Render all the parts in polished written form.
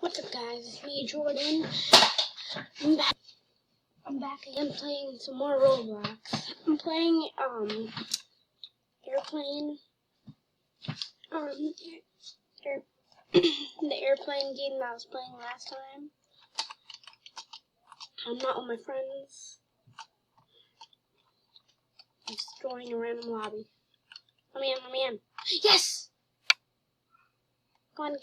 What's up, guys? It's me, Jordan. I'm back again playing some more Roblox. I'm playing airplane. The airplane game that I was playing last time. I'm not with my friends. I'm just joining a random lobby. Let me in. Yes! Go on,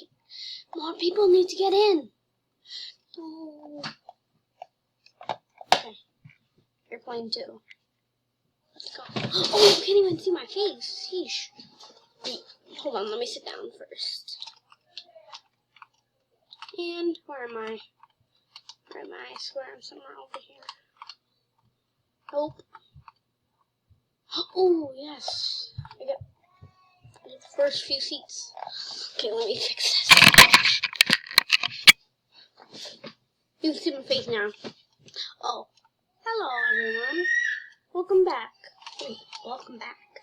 more people need to get in. Oh. Okay. Airplane 2. Let's go. Oh, you can't even see my face. Sheesh. Wait, hold on, let me sit down first. And where am I? I swear I'm somewhere over here. Nope. Oh, yes. I got the first few seats. Okay, let me fix this. You can see my face now. Oh. Hello, everyone. Welcome back. Wait, welcome back.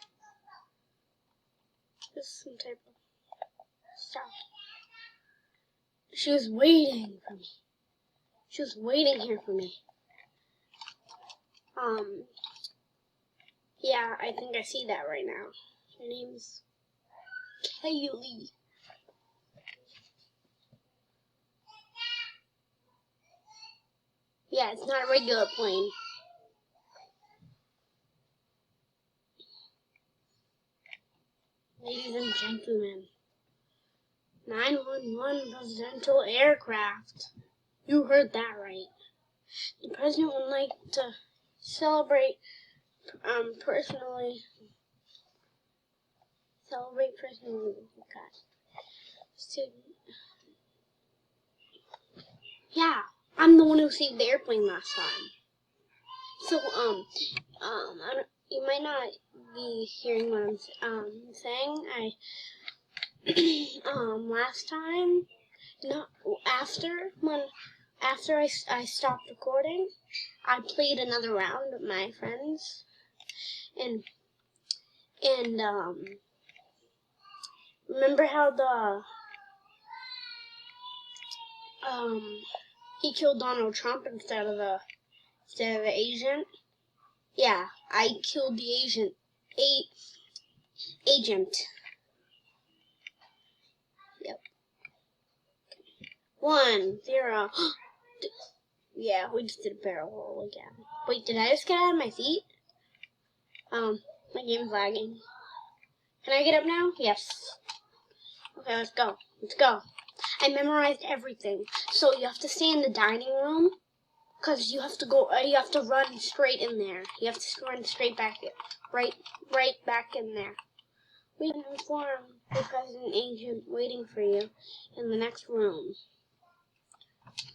This is some type of stuff. She was waiting for me. She was waiting here for me. Yeah, I think I see that right now. Her name's Kaylee. Yeah, it's not a regular plane. Ladies and gentlemen, 911 presidential aircraft. You heard that right. The president would like to celebrate personally. Yeah, I'm the one who saved the airplane last time. So, you might not be hearing what I'm saying. Last time, after I stopped recording, I played another round with my friends, and remember how he killed Donald Trump instead of the agent? Yeah, I killed the agent. Yep. 1, 0. Yeah, we just did a barrel roll again. Wait, did I just get out of my seat? My game's lagging. Can I get up now? Yes. Okay, let's go. I memorized everything. So you have to stay in the dining room, because you have to run straight in there. You have to run straight back, right back in there. We can inform the president agent waiting for you in the next room.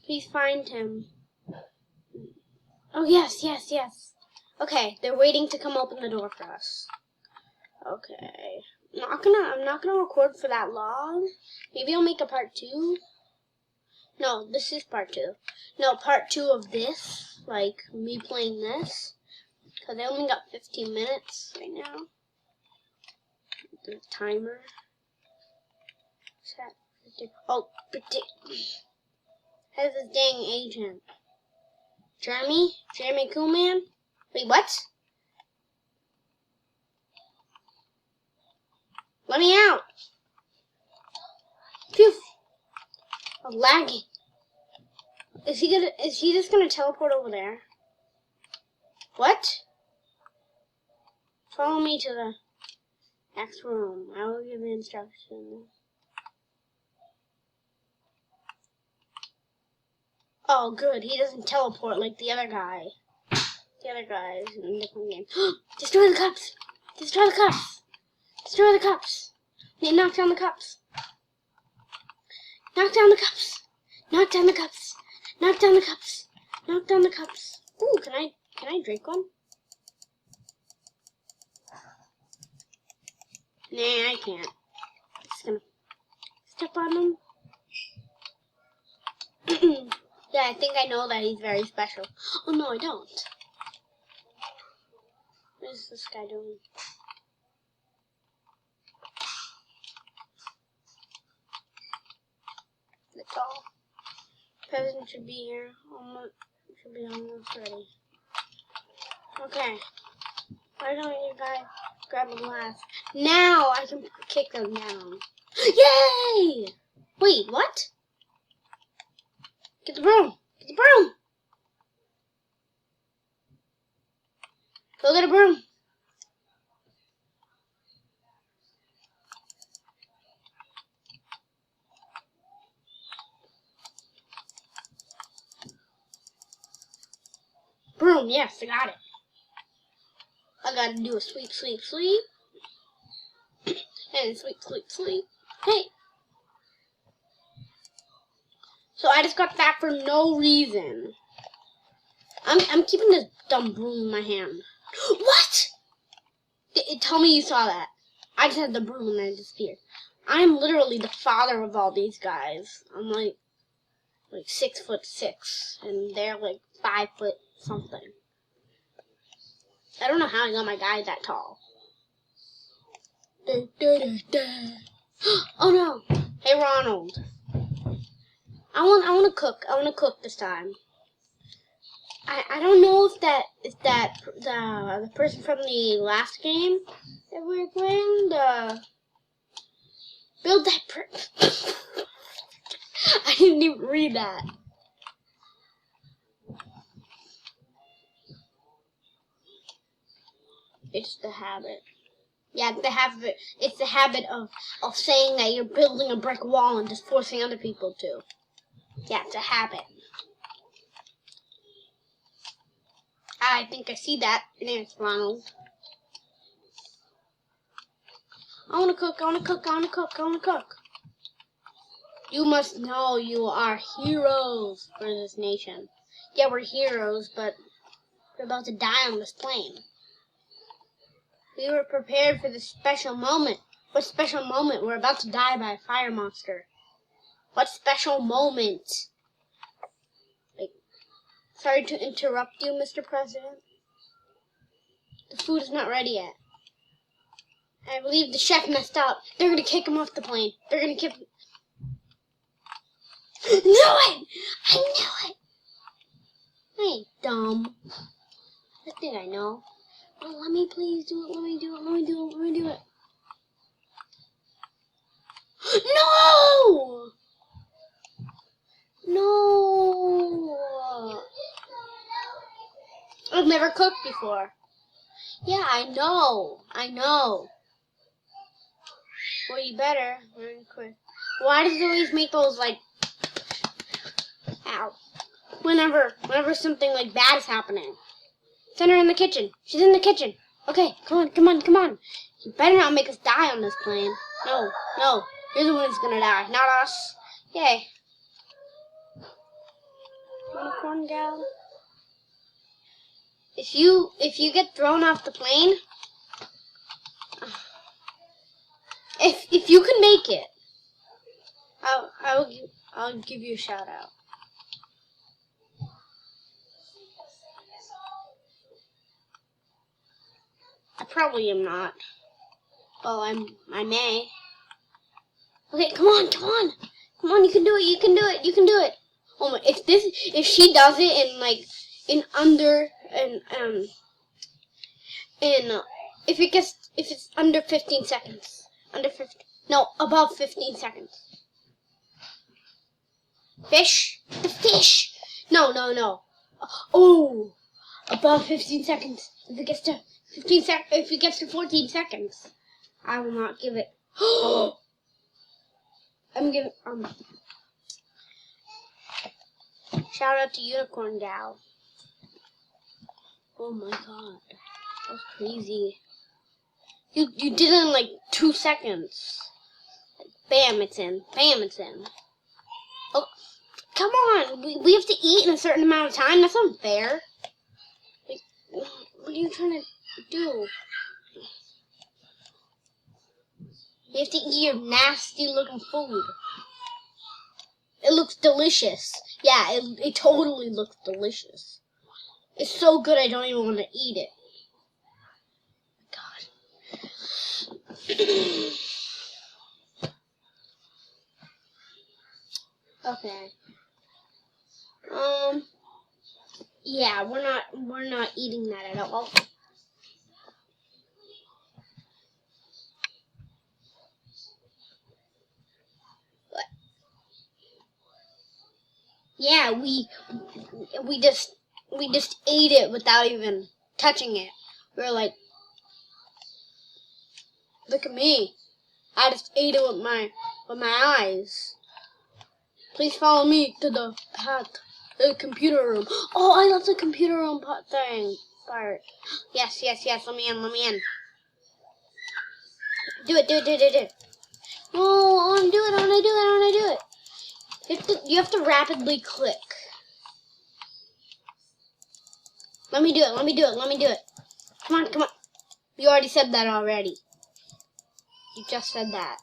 Please find him. Oh, yes. Okay, they're waiting to come open the door for us. Okay. I'm not gonna record for that long. Maybe I'll make a part 2. No, this is part 2. No, part 2 of this, like me playing this, because I only got 15 minutes right now. The timer set. Oh, how's this dang agent? Jeremy Coolman? Wait, what? Let me out! Phew! I'm lagging. Is he just gonna teleport over there? What? Follow me to the next room. I will give the instructions. Oh, good. He doesn't teleport like the other guy. The other guy is in a different game. Destroy the cups! Destroy the cups! Destroy the cups! They knock down the cups. Knock down the cups! Knock down the cups! Knock down the cups! Knock down the cups! Ooh, can I drink one? Nah, I can't. Just gonna step on him. Yeah, I think I know that he's very special. Oh, no, I don't. What is this guy doing? That's all. Peasant should be here. Almost, should be almost ready. Okay. Why don't you guys grab a glass? Now I can kick them down. Yay! Wait, what? Get the broom. Get the broom. Go get a broom. Broom, yes, I got it. I gotta do a sweep, sweep, sweep. And sweep, sweep, sweep. Hey! So I just got that for no reason. I'm keeping this dumb broom in my hand. What? Tell me you saw that. I just had the broom and then it disappeared. I'm literally the father of all these guys. I'm like 6'6", and they're like 5 foot something. I don't know how I got my guy that tall. Oh no! Hey Ronald, I want to cook. I want to cook this time. I don't know if the person from the last game that we were playing, build that I didn't even read that. It's the habit. Yeah, it's the habit of saying that you're building a brick wall and just forcing other people to. Yeah, it's a habit. I think I see that. There's Ronald. I wanna cook, I wanna cook, I wanna cook, I wanna cook. You must know you are heroes for this nation. Yeah, we're heroes, but we're about to die on this plane. We were prepared for this special moment. What special moment? We're about to die by a fire monster. What special moment? Sorry to interrupt you, Mr. President. The food is not ready yet. I believe the chef messed up. They're gonna kick him off the plane. They're gonna kick him. Knew it! I knew it! I ain't dumb. I think I know. Oh, let me please do it. Let me do it. Let me do it. Let me do it. No! No! I've never cooked before. Yeah, I know. I know. Well, you better. Why does it always make those, like... Ow. Whenever something, like, bad is happening. Send her in the kitchen. She's in the kitchen. Okay, come on, come on, come on. You better not make us die on this plane. No, no. You're the one who's gonna die, not us. Yay. Unicorn gal. If you get thrown off the plane, if you can make it, I'll give you a shout out. I probably am not. Well, I may. Okay, come on, come on, come on! You can do it! You can do it! You can do it! Oh my! If she does it if it's under 15 seconds, above 15 seconds. Fish, the fish! No. Oh, above 15 seconds. If it gets to 14 seconds, I will not give it. I'm giving shout out to Unicorn Gal. Oh my god, that was crazy. You did it in like 2 seconds. Bam, it's in. Bam, it's in. Oh, come on! We have to eat in a certain amount of time. That's unfair. Like, what are you trying to do? You have to eat your nasty looking food. It looks delicious. Yeah, it totally looks delicious. It's so good I don't even want to eat it. God. Okay. Yeah, we're not eating that at all. But yeah, we just ate it without even touching it. We were like, look at me. I just ate it with my eyes. Please follow me to the path, the computer room. Oh, I love the computer room part. Yes. Let me in. Do it. No, I want to do it. You have to rapidly click. Let me do it. Come on. You already said that already. You just said that.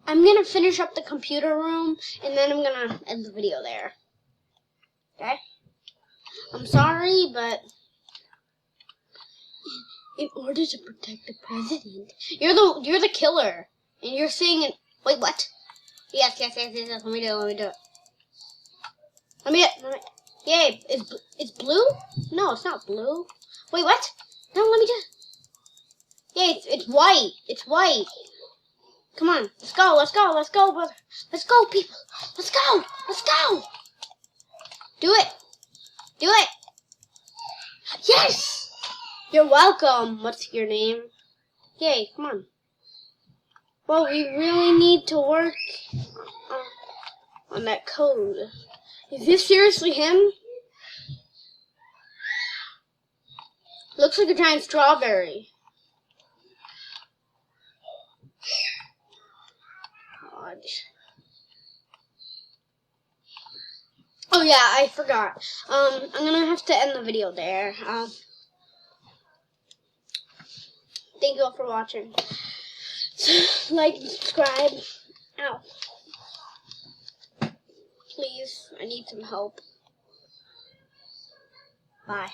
I'm gonna finish up the computer room and then I'm gonna end the video there. Okay? I'm sorry, but in order to protect the president, you're the killer, and you're saying it. Wait, what? Yes. Let me do it. Let me. Yay! It's blue? No, it's not blue. Wait, what? No, let me do. Yay! It's white. It's white. Come on, let's go, brother. Let's go, people. Let's go. Do it. Yes! You're welcome. What's your name? Yay, come on. Well, we really need to work on that code. Is this seriously him? Looks like a giant strawberry. God. Oh yeah, I forgot. I'm gonna have to end the video there. Thank you all for watching. Like, subscribe. Ow. Please, I need some help. Bye.